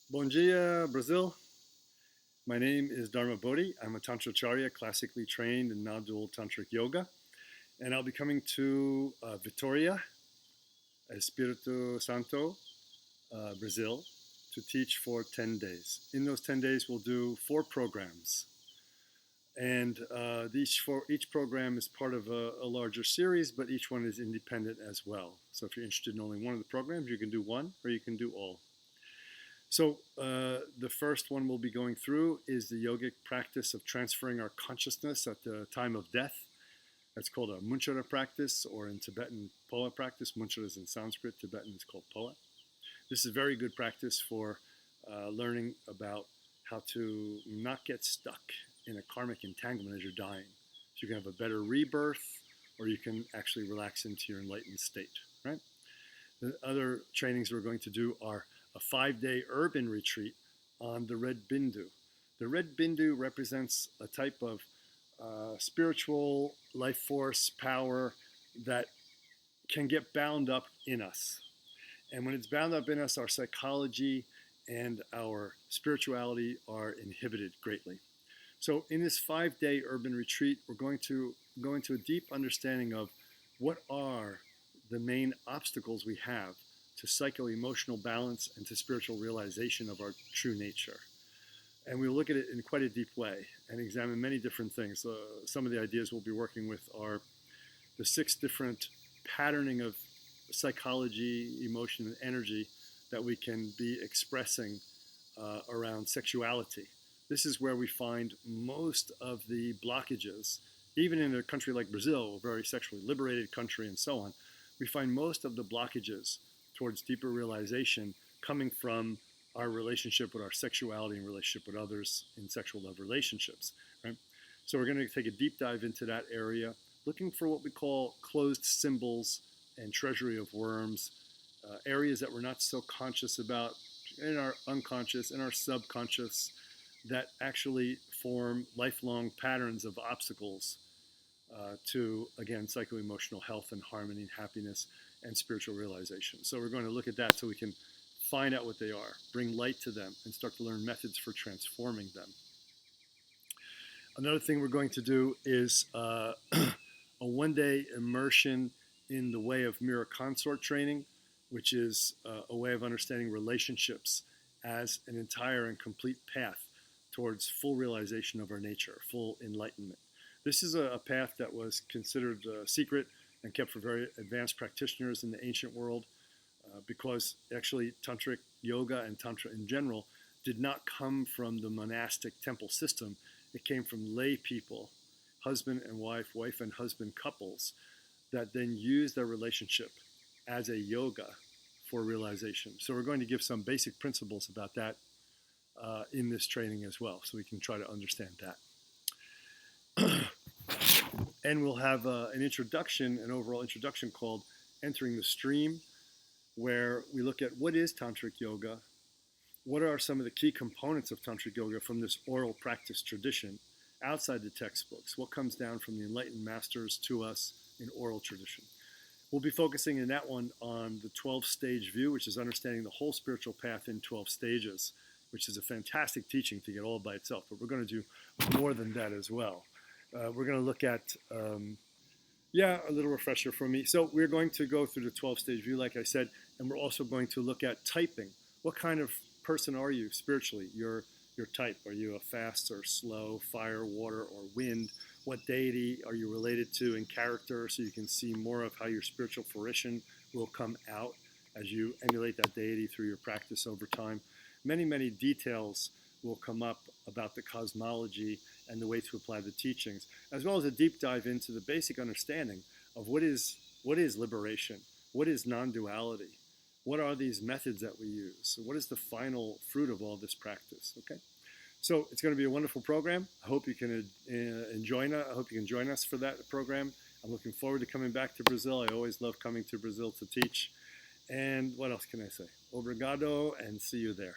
Bom dia, Brazil. My name is Dharma Bodhi. I'm a Tantra āchārya, classically trained in non-dual tantric yoga. And I'll be coming to Vitória, Espírito Santo, Brazil, to teach for 10 days. In those 10 days, we'll do 4 programs. And each program is part of a larger series, but each one is independent as well. So if you're interested in only one of the programs, you can do one or you can do all. So the first one we'll be going through is the yogic practice of transferring our consciousness at the time of death. That's called a munchara practice, or in Tibetan, poa practice. Munchara is in Sanskrit, Tibetan is called poa. This is very good practice for learning about how to not get stuck in a karmic entanglement as you're dying. So you can have a better rebirth, or you can actually relax into your enlightened state, right? The other trainings we're going to do are a 5-day urban retreat on the Red Bindu. The Red Bindu represents a type of spiritual life force, power that can get bound up in us. And when it's bound up in us, our psychology and our spirituality are inhibited greatly. So in this 5-day urban retreat, we're going to go into a deep understanding of what are the main obstacles we have to psycho-emotional balance and to spiritual realization of our true nature. And we'll look at it in quite a deep way and examine many different things. Some of the ideas we'll be working with are the 6 different patterning of psychology, emotion, and energy that we can be expressing around sexuality. This is where we find most of the blockages, even in a country like Brazil, a very sexually liberated country and so on. We find most of the blockages towards deeper realization coming from our relationship with our sexuality and relationship with others in sexual love relationships, right? So we're going to take a deep dive into that area, looking for what we call closed symbols and treasury of worms, areas that we're not so conscious about in our unconscious, in our subconscious, that actually form lifelong patterns of obstacles to, again, psycho-emotional health and harmony and happiness and spiritual realization. So we're going to look at that so we can find out what they are, bring light to them, and start to learn methods for transforming them. Another thing we're going to do is a 1-day immersion in the way of mirror consort training, which is a way of understanding relationships as an entire and complete path towards full realization of our nature, full enlightenment. This is a path that was considered secret and kept for very advanced practitioners in the ancient world because actually tantric yoga and tantra in general did not come from the monastic temple system. It came from lay people, husband and wife, wife and husband couples that then used their relationship as a yoga for realization. So we're going to give some basic principles about that in this training as well, so we can try to understand that. And we'll have an introduction, an overall introduction called Entering the Stream, where we look at what is tantric yoga, what are some of the key components of tantric yoga from this oral practice tradition outside the textbooks, what comes down from the enlightened masters to us in oral tradition. We'll be focusing in that one on the 12-stage view, which is understanding the whole spiritual path in 12 stages, which is a fantastic teaching to get all by itself, but we're going to do more than that as well. We're going to look at, a little refresher for me. So we're going to go through the 12-stage view, like I said, and we're also going to look at typing. What kind of person are you spiritually? Your type. Are you a fast or slow, fire, water, or wind? What deity are you related to in character, so you can see more of how your spiritual fruition will come out as you emulate that deity through your practice over time. Many, many details will come up about the cosmology and the way to apply the teachings, as well as a deep dive into the basic understanding of what is liberation, what is non-duality, what are these methods that we use, what is the final fruit of all this practice, okay? So it's going to be a wonderful program. I hope you can join us for that program. I'm looking forward to coming back to Brazil. I always love coming to Brazil to teach. And what else can I say? Obrigado, and see you there.